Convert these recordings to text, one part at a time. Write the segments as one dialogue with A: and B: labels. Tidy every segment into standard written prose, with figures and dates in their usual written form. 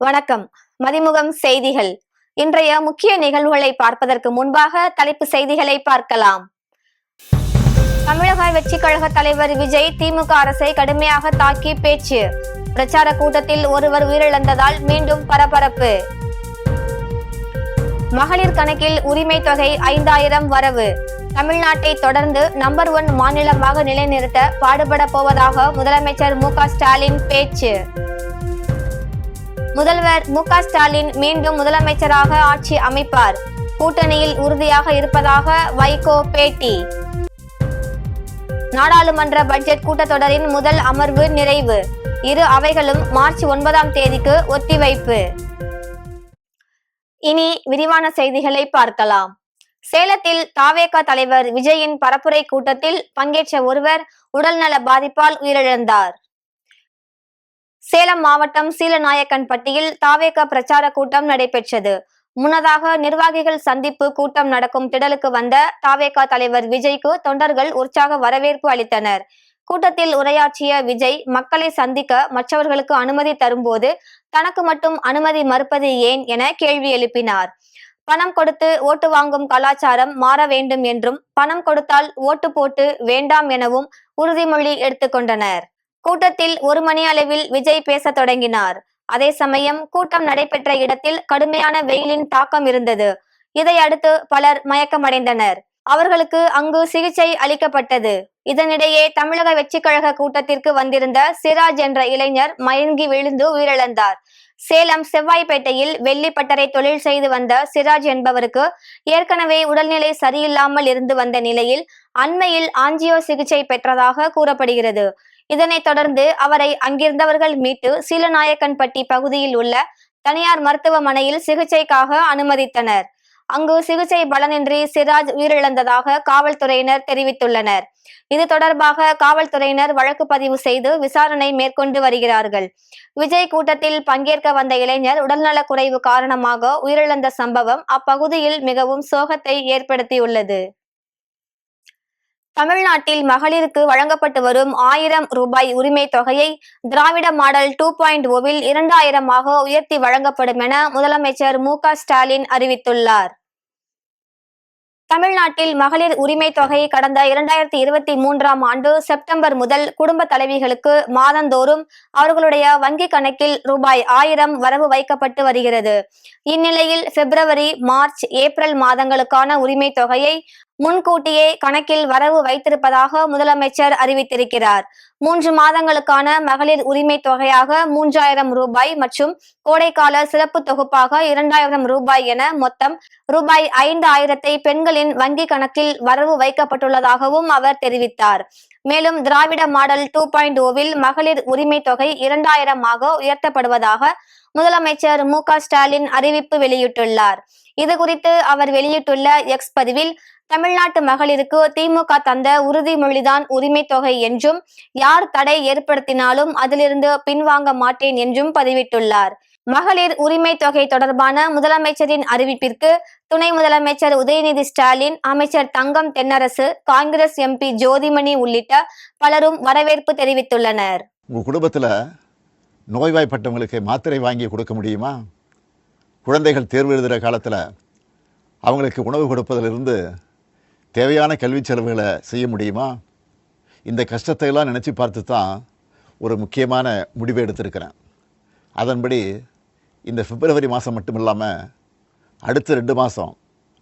A: வணக்கம். மதிமுகம் செய்திகள். இன்றைய முக்கிய நிகழ்வுகளை பார்ப்பதற்கு முன்பாக தலைப்பு செய்திகளை பார்க்கலாம். தமிழக வெற்றி கழக தலைவர் விஜய் திமுக அரசை கடுமையாக தாக்கி பேச்சு. பிரச்சார கூட்டத்தில் ஒருவர் உயிரிழந்ததால் மீண்டும் பரபரப்பு. மகளிர் கணக்கில் உரிமை தொகை 5000 வரவு. தமிழ்நாட்டை தொடர்ந்து நம்பர் 1 மாநிலமாக நிலைநிறுத்த பாடுபட போவதாக முதலமைச்சர் மு.க. ஸ்டாலின் பேச்சு. முதல்வர் மு.க. ஸ்டாலின் மீண்டும் முதலமைச்சராக ஆட்சி அமைப்பார். கூட்டணியில் உறுதியாக இருப்பதாக வைகோ பேட்டி. நாடாளுமன்ற பட்ஜெட் கூட்டத்தொடரின் முதல் அமர்வு நிறைவு. இரு அவைகளும் மார்ச் 9ஆம் தேதிக்கு ஒத்திவைப்பு. இனி விரிவான செய்திகளை பார்க்கலாம். சேலத்தில் தவேக தலைவர் விஜயின் பரப்புரை கூட்டத்தில் பங்கேற்ற ஒருவர் உடல்நல பாதிப்பால் உயிரிழந்தார். சேலம் மாவட்டம் சீலநாயக்கன்பட்டியில் தவேக பிரச்சார கூட்டம் நடைபெற்றது. முன்னதாக நிர்வாகிகள் சந்திப்பு கூட்டம் நடக்கும் திடலுக்கு வந்த தவேக தலைவர் விஜய்க்கு தொண்டர்கள் உற்சாக வரவேற்பு அளித்தனர். கூட்டத்தில் உரையாற்றிய விஜய், மக்களை சந்திக்க மற்றவர்களுக்கு அனுமதி தரும்போது தனக்கு மட்டும் அனுமதி மறுப்பது ஏன் என கேள்வி எழுப்பினார். பணம் கொடுத்து ஓட்டு வாங்கும் கலாச்சாரம் மாற வேண்டும் என்றும், பணம் கொடுத்தால் ஓட்டு போட்டு வேண்டாம் எனவும் உறுதிமொழி எடுத்துக்கொண்டனர். கூட்டத்தில் 1 மணி அளவில் விஜய் பேச தொடங்கினார். அதே சமயம் கூட்டம் நடைபெற்ற இடத்தில் கடுமையான வெயிலின் தாக்கம் இருந்தது. இதையடுத்து பலர் மயக்கமடைந்தனர். அவர்களுக்கு அங்கு சிகிச்சை அளிக்கப்பட்டது. இதனிடையே தமிழக வெற்றி கழக கூட்டத்திற்கு வந்திருந்த சிராஜ் என்ற இளைஞர் மயங்கி விழுந்து உயிரிழந்தார். சேலம் செவ்வாய்பேட்டையில் வெள்ளி பட்டறை தொழில் செய்து வந்த சிராஜ் என்பவருக்கு ஏற்கனவே உடல்நிலை சரியில்லாமல் இருந்து வந்த நிலையில் அண்மையில் ஆஞ்சியோ சிகிச்சை பெற்றதாக கூறப்படுகிறது. இதனைத் தொடர்ந்து அவரை அங்கிருந்தவர்கள் மீட்டு சீலநாயக்கன்பட்டி பகுதியில் உள்ள தனியார் மருத்துவமனையில் சிகிச்சைக்காக அனுமதித்தனர். அங்கு சிகிச்சை பலனின்றி சிராஜ் உயிரிழந்ததாக காவல்துறையினர் தெரிவித்துள்ளனர். இது தொடர்பாக காவல்துறையினர் வழக்கு பதிவு செய்து விசாரணை மேற்கொண்டு வருகிறார்கள். விஜய் கூட்டத்தில் பங்கேற்க வந்த இளைஞர் உடல்நலக் குறைவு காரணமாக உயிரிழந்த சம்பவம் அப்பகுதியில் மிகவும் சோகத்தை ஏற்படுத்தியுள்ளது. தமிழ்நாட்டில் மகளிருக்கு வழங்கப்பட்டு வரும் 1000 ரூபாய் உரிமை தொகையை திராவிட மாடல் 2.0ல் 2000ஆக உயர்த்தி வழங்கப்படும் என முதலமைச்சர் மு.க. ஸ்டாலின் அறிவித்துள்ளார். தமிழ்நாட்டில் மகளிர் உரிமை தொகை கடந்த 2023ஆம் ஆண்டு செப்டம்பர் முதல் குடும்ப தலைவிகளுக்கு மாதந்தோறும் அவர்களுடைய வங்கி கணக்கில் ரூபாய் 1000 வரவு வைக்கப்பட்டு வருகிறது. இந்நிலையில் பிப்ரவரி, மார்ச், ஏப்ரல் மாதங்களுக்கான உரிமை தொகையை முன்கூட்டியே கணக்கில் வரவு வைத்திருப்பதாக முதலமைச்சர் அறிவித்திருக்கிறார். 3 மாதங்களுக்கான மகளிர் உரிமை தொகையாக 3000 ரூபாய் மற்றும் கோடைக்கால சிறப்பு தொகுப்பாக 2000 ரூபாய் என மொத்தம் ரூபாய் 5000 பெண்களின் வங்கி கணக்கில் வரவு வைக்கப்பட்டுள்ளதாகவும் அவர் தெரிவித்தார். மேலும் திராவிட மாடல் 2.0வில் மகளிர் உரிமை தொகை 2000ஆக உயர்த்தப்படுவதாக முதலமைச்சர் மு.க. ஸ்டாலின் அறிவிப்பு வெளியிட்டுள்ளார். இது குறித்து அவர் வெளியிட்டுள்ள எக்ஸ் பதிவில், தமிழ்நாட்டு மகளிருக்கு திமுக தந்த உறுதிமொழிதான் உரிமை தொகை என்றும், யார் தடை ஏற்படுத்தினாலும் அதிலிருந்து பின்வாங்க மாட்டேன் என்றும் பதிவிட்டுள்ளார். மகளிர் உரிமை தொகை தொடர்பான முதலமைச்சரின் அறிவிப்பிற்கு துணை முதலமைச்சர் உதயநிதி ஸ்டாலின், அமைச்சர் தங்கம் தென்னரசு, காங்கிரஸ் எம்பி ஜோதிமணி உள்ளிட்ட பலரும் வரவேற்பு தெரிவித்துள்ளனர்.
B: உங்க குடும்பத்துல நோய்வாய்ப்பட்டவங்களுக்கு மாத்திரை வாங்கி கொடுக்க முடியுமா? குழந்தைகள் தேர்வு எழுதுகிற காலத்தில் அவங்களுக்கு உணவு கொடுப்பதிலிருந்து தேவையான கல்வி செலவுகளை செய்ய முடியுமா? இந்த கஷ்டத்தை எல்லாம் நினச்சி பார்த்து தான் ஒரு முக்கியமான முடிவை எடுத்திருக்கிறேன். அதன்படி இந்த பிப்ரவரி மாதம் மட்டும் இல்லாமல் அடுத்த 2 மாதம்,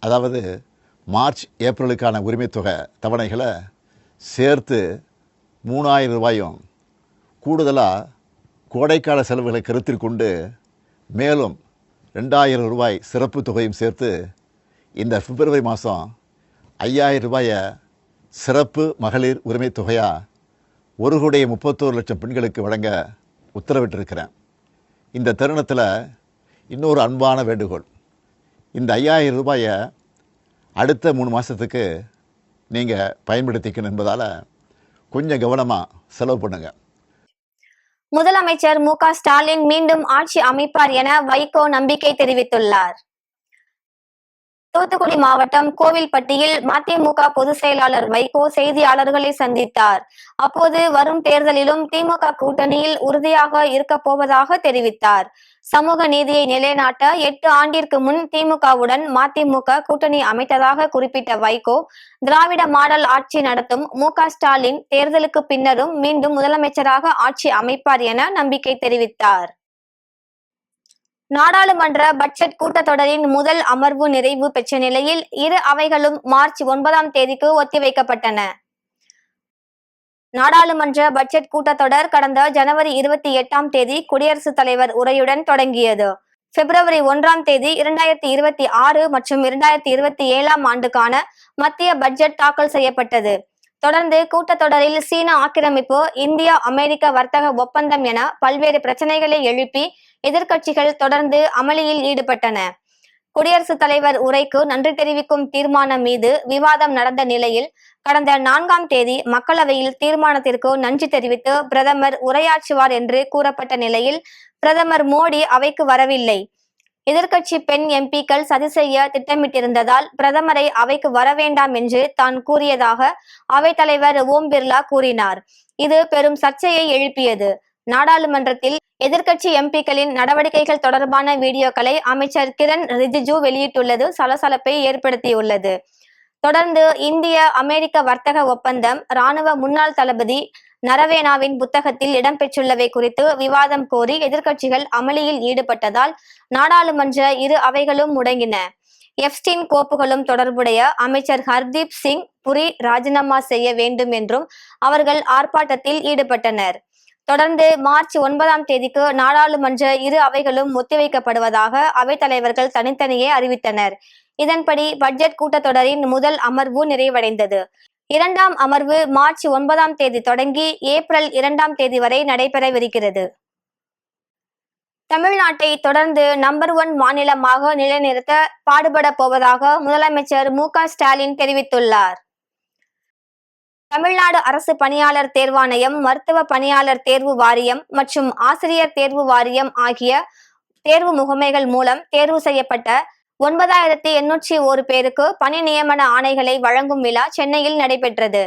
B: அதாவது மார்ச், ஏப்ரலுக்கான உரிமை தொகை தவணைகளை சேர்த்து 3000 ரூபாயும், கூடுதலாக கோடைக்கால செலவுகளை கருத்தில் கொண்டு மேலும் 2000 ரூபாய் சிறப்பு தொகையும் சேர்த்து இந்த பிப்ரவரி மாதம் 5000 ரூபாயை சிறப்பு மகளிர் உரிமை தொகையாக 1,31 லட்சம் பெண்களுக்கு வழங்க உத்தரவிட்டிருக்கிறேன். இந்த தருணத்தில் இன்னொரு அன்பான வேண்டுகோள். இந்த 5000 ரூபாயை அடுத்த 3 மாதத்துக்கு நீங்கள் பயன்படுத்திக்கணும் என்பதால் கொஞ்சம் கவனமாக செலவு பண்ணுங்க.
A: முதலமைச்சர் மு.க. ஸ்டாலின் மீண்டும் ஆட்சி அமைப்பார் என வைகோ நம்பிக்கை தெரிவித்துள்ளார். தூத்துக்குடி மாவட்டம் கோவில்பட்டியில் மதிமுக பொதுச் செயலாளர் வைகோ செய்தியாளர்களை சந்தித்தார். அப்போது வரும் தேர்தலிலும் திமுக கூட்டணியில் உறுதியாக இருக்கப் போவதாக தெரிவித்தார். சமூக நீதியை நிலைநாட்ட 8 ஆண்டிற்கு முன் திமுகவுடன் மதிமுக கூட்டணி அமைத்ததாக குறிப்பிட்ட வைகோ, திராவிட மாடல் ஆட்சி நடத்தும் மு.க.ஸ்டாலின் தேர்தலுக்கு பின்னரும் மீண்டும் முதலமைச்சராக ஆட்சி அமைப்பார் என நம்பிக்கை தெரிவித்தார். நாடாளுமன்ற பட்ஜெட் கூட்டத்தொடரின் முதல் அமர்வு நிறைவு பெற்ற நிலையில் இரு அவைகளும் மார்ச் 9ஆம் தேதிக்கு ஒத்திவைக்கப்பட்டன. நாடாளுமன்ற பட்ஜெட் கூட்டத்தொடர் கடந்த ஜனவரி 28ஆம் தேதி குடியரசுத் தலைவர் உரையுடன் தொடங்கியது. பிப்ரவரி 1ஆம் தேதி 2026 மற்றும் 2027ஆம் ஆண்டுக்கான மத்திய பட்ஜெட் தாக்கல் செய்யப்பட்டது. தொடர்ந்து கூட்டத்தொடரில் சீன ஆக்கிரமிப்பு, இந்தியா அமெரிக்க வர்த்தக ஒப்பந்தம் என பல்வேறு பிரச்சனைகளை எழுப்பி எதிர்க்கட்சிகள் தொடர்ந்து அமளியில் ஈடுபட்டன. குடியரசுத் தலைவர் உரைக்கு நன்றி தெரிவிக்கும் தீர்மானம் மீது விவாதம் நடந்த நிலையில் கடந்த 4ஆம் தேதி மக்களவையில் தீர்மானத்திற்கு நன்றி தெரிவித்து பிரதமர் உரையாற்றுவார் என்று கூறப்பட்ட நிலையில் பிரதமர் மோடி அவைக்கு வரவில்லை. எதிர்க்கட்சி பெண் எம்பிக்கள் சதி செய்ய திட்டமிட்டிருந்ததால் பிரதமரை அவைக்கு வர வேண்டாம் என்று தான் கூறியதாக அவைத்தலைவர் ஓம் பிர்லா கூறினார். இது பெரும் சர்ச்சையை எழுப்பியது. நாடாளுமன்றத்தில் எதிர்க்கட்சி எம்பிக்களின் நடவடிக்கைகள் தொடர்பான வீடியோக்களை அமைச்சர் கிரண் ரிஜிஜு வெளியிட்டுள்ளது சலசலப்பை ஏற்படுத்தியுள்ளது. தொடர்ந்து இந்திய அமெரிக்க வர்த்தக ஒப்பந்தம் ராணுவ முன்னாள் தளபதி நரவேனாவின் புத்தகத்தில் இடம்பெற்றுள்ளவை குறித்து விவாதம் கோரி எதிர்க்கட்சிகள் அமளியில் ஈடுபட்டதால் நாடாளுமன்ற இரு அவைகளும் முடங்கின. எப்ஸ்டீன் கோப்புகளும் தொடர்புடைய அமைச்சர் ஹர்தீப் சிங் புரி ராஜினாமா செய்ய வேண்டும் என்றும் அவர்கள் ஆர்ப்பாட்டத்தில் ஈடுபட்டனர். தொடர்ந்து மார்ச் 9ஆம் தேதிக்கு நாடாளுமன்ற இரு அவைகளும் ஒத்திவைக்கப்படுவதாக அவைத்தலைவர்கள் தனித்தனியே அறிவித்தனர். இதன்படி பட்ஜெட் கூட்டத்தொடரின் முதல் அமர்வு நிறைவடைந்தது. 2ஆம் அமர்வு மார்ச் 9ஆம் தேதி தொடங்கி ஏப்ரல் 2ஆம் தேதி வரை நடைபெறவிருக்கிறது. தமிழ்நாட்டை தொடர்ந்து நம்பர் 1 மாநிலமாக நிலைநிறுத்த பாடுபட போவதாக முதலமைச்சர் மு.க.ஸ்டாலின் தெரிவித்துள்ளார். தமிழ்நாடு அரசு பணியாளர் தேர்வாணையம், மருத்துவ பணியாளர் தேர்வு வாரியம் மற்றும் ஆசிரியர் தேர்வு வாரியம் ஆகிய தேர்வு முகமைகள் மூலம் தேர்வு செய்யப்பட்ட 9801 பேருக்கு பணி நியமன ஆணைகளை வழங்கும் விழா சென்னையில் நடைபெற்றது.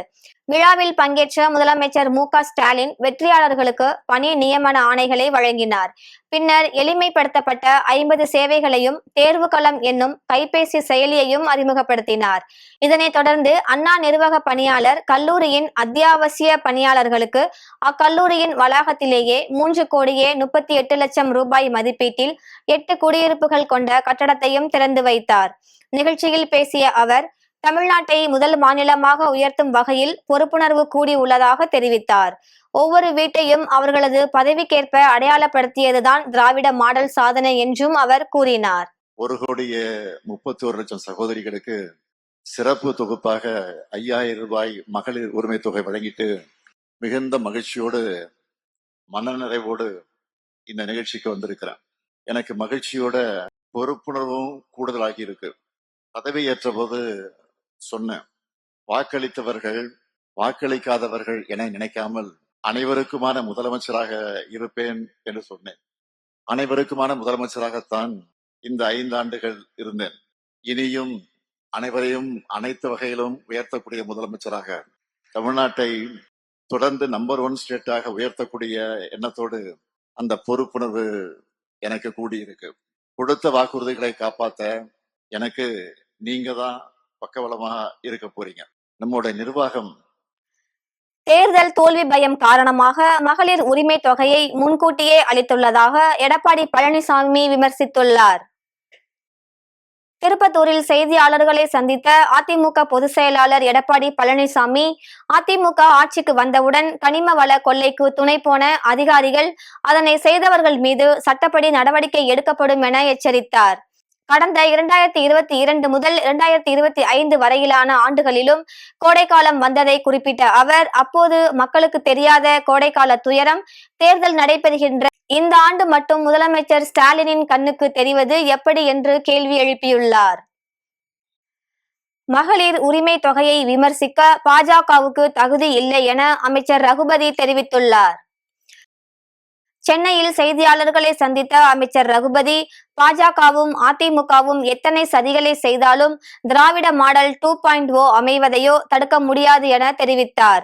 A: விழாவில் பங்கேற்ற முதலமைச்சர் மு.க.ஸ்டாலின் வெற்றியாளர்களுக்கு பணி நியமன ஆணைகளை வழங்கினார். பின்னர் எளிமைப்படுத்தப்பட்ட 50 சேவைகளையும் தேர்வு களம் என்னும் கைபேசி செயலியையும் அறிமுகப்படுத்தினார். இதனைத் தொடர்ந்து அண்ணா நிர்வாக பணியாளர் கல்லூரியின் அத்தியாவசிய பணியாளர்களுக்கு அக்கல்லூரியின் வளாகத்திலேயே 3,38,00,000 ரூபாய் மதிப்பீட்டில் 8 குடியிருப்புகள் கொண்ட கட்டடத்தையும் திறந்து வைத்தார். நிகழ்ச்சியில் பேசிய அவர், தமிழ்நாட்டை முதல் மாநிலமாக உயர்த்தும் வகையில் பொறுப்புணர்வு கூடி உள்ளதாக தெரிவித்தார். ஒவ்வொரு வீட்டையும் அவர்களது பதவிக்கேற்ப அடையாளப்படுத்தியதுதான் திராவிட மாடல் சாதனை என்றும் அவர் கூறினார்.
C: 1,31,00,000 சகோதரிகளுக்கு சிறப்பு தொகுப்பாக 5,000 ரூபாய் மகளிர் உரிமை தொகை வழங்கிட்டு மிகுந்த மகிழ்ச்சியோடு மனநிறைவோடு இந்த நிகழ்ச்சிக்கு வந்திருக்கிறேன். எனக்கு மகிழ்ச்சியோட பொறுப்புணர்வும் கூடுதலாகி இருக்கு. பதவி ஏற்ற போது சொன்னேன், வாக்களித்தவர்கள் வாக்களிக்காதவர்கள் என நினைக்காமல் அனைவருக்குமான முதலமைச்சராக இருப்பேன் என்று சொன்னேன். அனைவருக்குமான முதலமைச்சராகத்தான் இந்த 5 ஆண்டுகள் இருந்தேன். இனியும் அனைவரையும் அனைத்து வகையிலும் உயர்த்தக்கூடிய முதலமைச்சராக, தமிழ்நாட்டை தொடர்ந்து நம்பர் 1 ஸ்டேட்டாக உயர்த்தக்கூடிய எண்ணத்தோடு அந்த பொறுப்புணர்வு எனக்கு கூடியிருக்கு. கொடுத்த வாக்குறுதிகளை காப்பாற்ற எனக்கு நீங்க தான் பக்கபலமாக இருக்க போறீங்க. நம்முடைய நிர்வாகம்
A: தேர்தல் தோல்வி பயம் காரணமாக மகளிர் உரிமை தொகையை முன்கூட்டியே அளித்துள்ளதாக எடப்பாடி பழனிசாமி விமர்சித்துள்ளார். திருப்பத்தூரில் செய்தியாளர்களை சந்தித்த அதிமுக பொதுச் செயலாளர் எடப்பாடி பழனிசாமி, அதிமுக ஆட்சிக்கு வந்தவுடன் கனிம வள கொள்ளைக்கு துணை போன அதிகாரிகள், அதனை செய்தவர்கள் மீது சட்டப்படி நடவடிக்கை எடுக்கப்படும் என எச்சரித்தார். கடந்த 2022 முதல் 2025 வரையிலான ஆண்டுகளிலும் கோடைக்காலம் வந்ததை குறிப்பிட்ட அவர், அப்போது மக்களுக்கு தெரியாத கோடைக்கால துயரம் தேர்தல் நடைபெறுகின்ற இந்த ஆண்டு மட்டும் முதலமைச்சர் ஸ்டாலினின் கண்ணுக்கு தெரிவது எப்படி என்று கேள்வி எழுப்பியுள்ளார். மகளிர் உரிமை தொகையை விமர்சிக்க பாஜகவுக்கு தகுதி இல்லை என அமைச்சர் ரகுபதி தெரிவித்துள்ளார். சென்னையில் செய்தியாளர்களை சந்தித்த அமைச்சர் ரகுபதி, பாஜகவும் அதிமுகவும் எத்தனை சதிகளை செய்தாலும் திராவிட மாடல் 2.0 அமைவதையோ தடுக்க முடியாது என தெரிவித்தார்.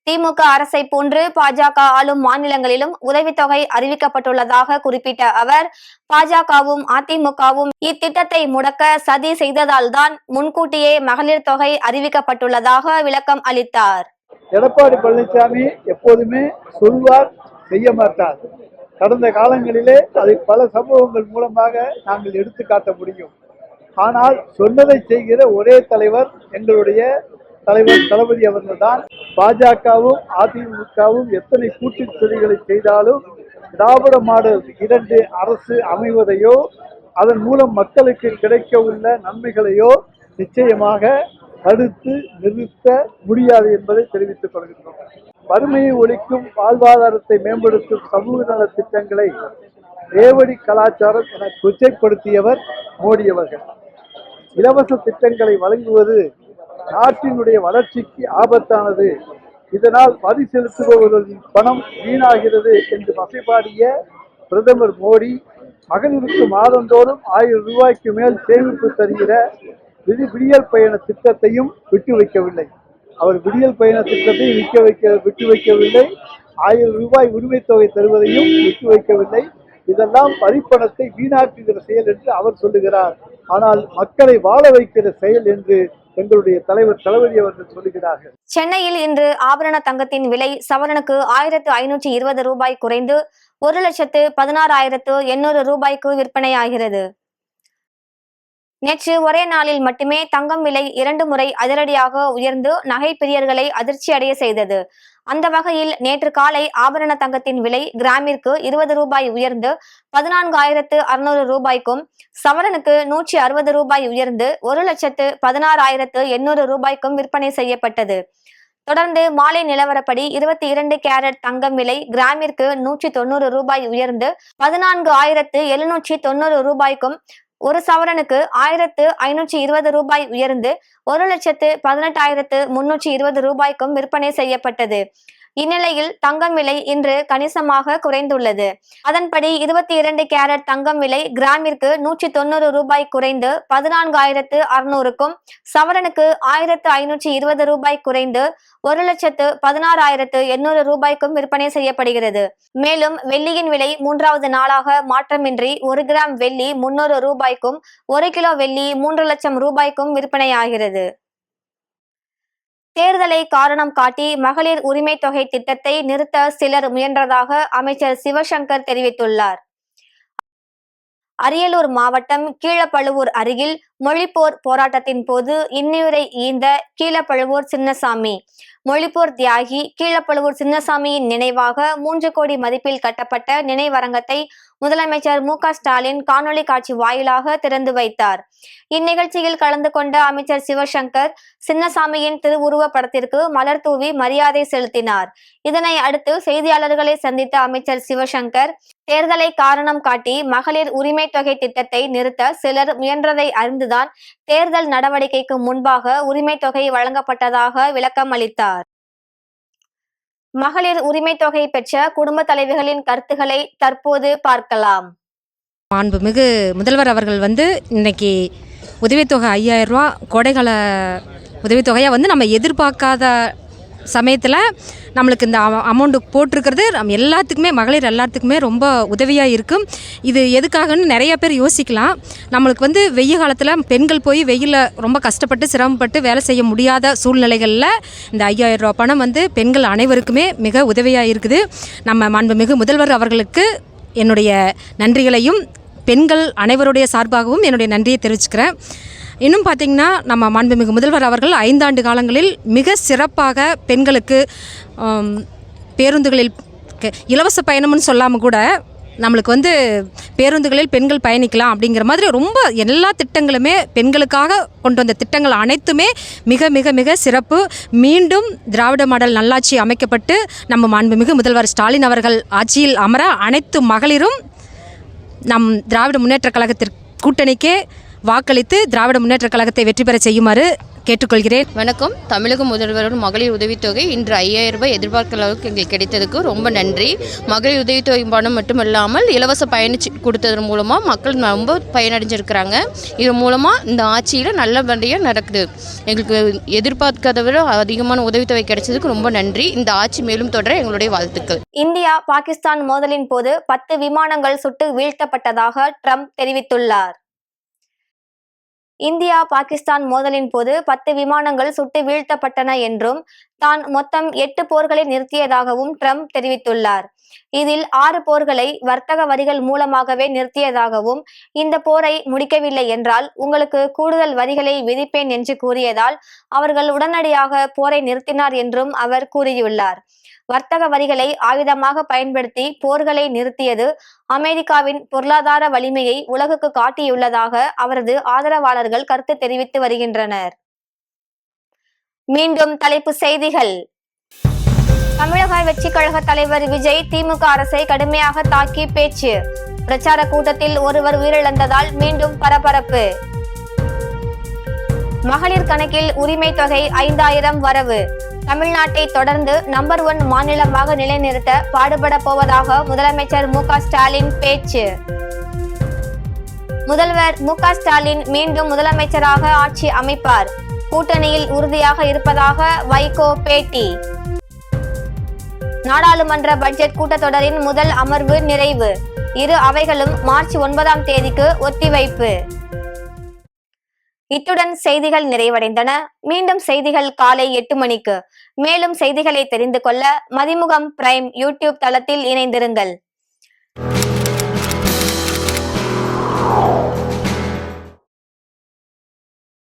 A: திமுக அரசை போன்று பாஜக ஆளும் மாநிலங்களிலும் உதவித்தொகை அறிவிக்கப்பட்டுள்ளதாக குறிப்பிட்ட அவர், பாஜகவும் அதிமுகவும் இத்திட்டத்தை முடக்க சதி செய்ததால் தான் முன்கூட்டியே மகளிர் தொகை அறிவிக்கப்பட்டுள்ளதாக விளக்கம் அளித்தார்.
D: எடப்பாடி பழனிசாமி எப்போதுமே சொல்வார், செய்ய மாட்டார். கடந்த காலங்களிலே அதை பல சம்பவங்கள் மூலமாக நாங்கள் எடுத்து காட்ட முடியும். ஆனால் சொன்னதை செய்கிற ஒரே தலைவர் எங்களுடைய தலைவர் தளபதி அவர்கள்தான். பாஜகவும் அதிமுகவும் எத்தனை கூட்டு சதிகளை செய்தாலும் திராவிட மாடல் 2 அரசு அமைவதையோ அதன் மூலம் மக்களுக்கு கிடைக்க உள்ள நன்மைகளையோ நிச்சயமாக தடுத்து நிறுத்த முடியாது என்பதை தெரிவித்துக் கொள்கின்றோம். வறுமையை ஒழிக்கும், வாழ்வாதாரத்தை மேம்படுத்தும் சமூக நல திட்டங்களை ரேவடி கலாச்சாரம் என கொச்சைப்படுத்தியவர் மோடி அவர்கள். இலவச திட்டங்களை வழங்குவது நாட்டினுடைய வளர்ச்சிக்கு ஆபத்தானது, இதனால் வரி செலுத்துபவர்களின் பணம் வீணாகிறது என்று வசைபாடிய பிரதமர் மோடி மகளிருக்கு மாதந்தோறும் 1000 ரூபாய்க்கு மேல் சேமிப்பு தருகிற விடியல் பயண திட்டத்தையும் விட்டு வைக்கவில்லை. அவர் விடியல் பயண திட்டத்தை விட்டு வைக்கவில்லை. 1000 ரூபாய் உரிமை தொகை தருவதையும் விட்டு வைக்கவில்லை. இதெல்லாம் வரிப்பணத்தை வீணாக்குகிற செயல் என்று அவர் சொல்லுகிறார். ஆனால் மக்களை வாழ வைக்கிற செயல் என்று எங்களுடைய தலைவர் தளபதி அவர்கள் சொல்லுகிறார்கள்.
A: சென்னையில் இன்று ஆபரண தங்கத்தின் விலை சவரனுக்கு 1520 ரூபாய் குறைந்து 1,16,800 ரூபாய்க்கு விற்பனையாகிறது. நேற்று ஒரே நாளில் மட்டுமே தங்கம் விலை 2 முறை அதிரடியாக உயர்ந்து நகை பிரியர்களை அதிர்ச்சி அடைய செய்தது. அந்த வகையில் நேற்று காலை ஆபரண தங்கத்தின் விலை கிராமிற்கு 20 ரூபாய் உயர்ந்து 14,600 ரூபாய்க்கும், சவரனுக்கு 160 ரூபாய் உயர்ந்து 1,16,800 ரூபாய்க்கும் விற்பனை செய்யப்பட்டது. தொடர்ந்து மாலை நிலவரப்படி 22 கேரட் தங்கம் விலை கிராமிற்கு 190 ரூபாய் உயர்ந்து 14,790 ரூபாய்க்கும், ஒரு சவரனுக்கு 1,520 ரூபாய் உயர்ந்து 1,18,320 ரூபாய்க்கும் விற்பனை செய்யப்பட்டது. இந்நிலையில் தங்கம் விலை இன்று கணிசமாக குறைந்துள்ளது. அதன்படி 22 கேரட் தங்கம் விலை கிராமிற்கு 190 ரூபாய் குறைந்து 14,600க்கும், சவரனுக்கு 1,520 ரூபாய் குறைந்து 1,16,800 ரூபாய்க்கும் விற்பனை செய்யப்படுகிறது. மேலும் வெள்ளியின் விலை 3வது நாளாக மாற்றமின்றி 1 கிராம் வெள்ளி 300 ரூபாய்க்கும், 1 கிலோ வெள்ளி 3 லட்சம் ரூபாய்க்கும் விற்பனையாகிறது. தேர்தலை காரணம் காட்டி மகளிர் உரிமை தொகை திட்டத்தை நிறுத்த சிலர் முயன்றதாக அமைச்சர் சிவசங்கர் தெரிவித்துள்ளார். அரியலூர் மாவட்டம் கீழப்பழுவூர் அருகில் மொழிப்போர் போராட்டத்தின் போது இன்னுயிரை ஈந்த கீழப்பழுவூர் சின்னசாமி, மொழிப்போர் தியாகி கீழப்பழுவூர் சின்னசாமியின் நினைவாக 3 கோடி மதிப்பில் கட்டப்பட்ட நினைவரங்கத்தை முதலமைச்சர் மு.க. ஸ்டாலின் காணொலி காட்சி வாயிலாக திறந்து வைத்தார். இந்நிகழ்ச்சியில் கலந்து கொண்ட அமைச்சர் சிவசங்கர் சின்னசாமியின் திருவுருவ படத்திற்கு மலர் தூவி மரியாதை செலுத்தினார். இதனை அடுத்து செய்தியாளர்களை சந்தித்த அமைச்சர் சிவசங்கர், தேர்தலை காரணம் காட்டி மகளிர் உரிமை தொகை திட்டத்தை நிறுத்த சிலர் முயன்றதை அறிந்துதான் தேர்தல் நடவடிக்கைக்கு முன்பாக உரிமை தொகை வழங்கப்பட்டதாக விளக்கம் அளித்தார். மகளிர் உரிமை தொகை பெற்ற குடும்ப தலைவிகளின் கருத்துக்களை தற்போது பார்க்கலாம்.
E: மாண்புமிகு முதல்வர் அவர்கள் இன்னைக்கு உதவித்தொகை 5000 ரூபா கோடைகால உதவித்தொகையாக நம்ம எதிர்பார்க்காத சமயத்தில் நம்மளுக்கு இந்த அமௌண்ட்டு போட்டிருக்கிறது நம்ம எல்லாத்துக்குமே, மகளிர் எல்லாத்துக்குமே ரொம்ப உதவியாக இருக்கும். இது எதுக்காகன்னு நிறைய பேர் யோசிக்கலாம். நம்மளுக்கு வெய்ய காலத்தில் பெண்கள் போய் வெயிலில் ரொம்ப கஷ்டப்பட்டு சிரமப்பட்டு வேலை செய்ய முடியாத சூழ்நிலைகளில் இந்த 5000 ரூபா பணம் பெண்கள் அனைவருக்குமே மிக உதவியாக இருக்குது. நம்ம மாண்புமிகு முதல்வர் அவர்களுக்கு என்னுடைய நன்றிகளையும் பெண்கள் அனைவருடைய சார்பாகவும் என்னுடைய நன்றியை தெரிவிச்சுக்கிறேன். இன்னும் பார்த்திங்கன்னா நம்ம மாண்புமிகு முதல்வர் அவர்கள் 5 ஆண்டு காலங்களில் மிக சிறப்பாக பெண்களுக்கு பேருந்துகளில் இலவச பயணம்னு சொல்லாமல் கூட நம்மளுக்கு பேருந்துகளில் பெண்கள் பயணிக்கலாம் அப்படிங்கிற மாதிரி ரொம்ப எல்லா திட்டங்களுமே பெண்களுக்காக கொண்டு வந்த திட்டங்கள் அனைத்துமே மிக மிக மிக சிறப்பு. மீண்டும் திராவிட மாடல் நல்லாட்சி அமைக்கப்பட்டு நம்ம மாண்புமிகு முதல்வர் ஸ்டாலின் அவர்கள் ஆட்சியில் அமர அனைத்து மகளிரும் நம் திராவிட முன்னேற்ற கழகத்திற்கு கூட்டணிக்கே வாக்களித்து திராவிட முன்னேற்ற கழகத்தை வெற்றி பெற செய்யுமாறு கேட்டுக்கொள்கிறேன்.
F: வணக்கம். தமிழக முதல்வரோட மகளிர் உதவித்தொகை இன்று 5000 ரூபாய் எதிர்பார்க்கிற அளவுக்கு எங்களுக்கு கிடைத்ததுக்கு ரொம்ப நன்றி. மகளிர் உதவித்தொகை பணம் மட்டுமல்லாமல் இலவச பயணிச்சு கொடுத்ததன் மூலமாக மக்கள் ரொம்ப பயனடைஞ்சிருக்கிறாங்க. இது மூலமாக இந்த ஆட்சியில் நல்லபடியாக நடக்குது. எங்களுக்கு எதிர்பார்க்காத விட அதிகமான உதவித்தொகை கிடைச்சதுக்கு ரொம்ப நன்றி. இந்த ஆட்சி மேலும் தொடர எங்களுடைய வாழ்த்துக்கள்.
A: இந்தியா பாகிஸ்தான் மோதலின் போது 10 விமானங்கள் சுட்டு வீழ்த்தப்பட்டதாக ட்ரம்ப் தெரிவித்துள்ளார். இந்தியா பாகிஸ்தான் மோதலின் போது 10 விமானங்கள் சுட்டு வீழ்த்தப்பட்டன என்றும் தான் மொத்தம் 8 போர்களை நிறுத்தியதாகவும் ட்ரம்ப் தெரிவித்துள்ளார். இதில் 6 போர்களை வர்த்தக வரிகள் மூலமாகவே நிறுத்தியதாகவும், இந்த போரை முடிக்கவில்லை என்றால் உங்களுக்கு கூடுதல் வரிகளை விதிப்பேன் என்று கூறியதால் அவர்கள் உடனடியாக போரை நிறுத்தினார் என்றும் அவர் கூறியுள்ளார். வர்த்தக வரிகளை ஆயுதமாக பயன்படுத்தி போர்களை நிறுத்தியது அமெரிக்காவின் பொருளாதார வலிமையை உலகுக்கு காட்டியுள்ளதாக அவரது ஆதரவாளர்கள் கருத்து தெரிவித்து வருகின்றனர். மீண்டும் தலைப்பு செய்திகள். தமிழக வெற்றிக் கழக தலைவர் விஜய் திமுக அரசை கடுமையாக தாக்கி பேச்சு. பிரச்சார கூட்டத்தில் ஒருவர் உயிரிழந்ததால் மீண்டும் பரபரப்பு. மகளிர் கணக்கில் உரிமை தொகை 5000 வரவு. தமிழ்நாட்டை தொடர்ந்து நம்பர் 1 மாநிலமாக நிலைநிறுத்த பாடுபட போவதாக முதலமைச்சர் மு.க. ஸ்டாலின் பேச்சு. முதல்வர் மு.க. ஸ்டாலின் மீண்டும் முதலமைச்சராக ஆட்சி அமைப்பார். கூட்டணியில் உறுதியாக இருப்பதாக வைகோ பேட்டி. நாடாளுமன்ற பட்ஜெட் கூட்டத்தொடரின் முதல் அமர்வு நிறைவு. இரு அவைகளும் மார்ச் 9ஆம் தேதிக்கு ஒத்திவைப்பு. இத்துடன் செய்திகள் நிறைவடைந்தன. மீண்டும் செய்திகள் காலை 8 மணிக்கு. மேலும் செய்திகளை தெரிந்து கொள்ள மதிமுகம் பிரைம் யூடியூப் தளத்தில் இணைந்திருங்கள்.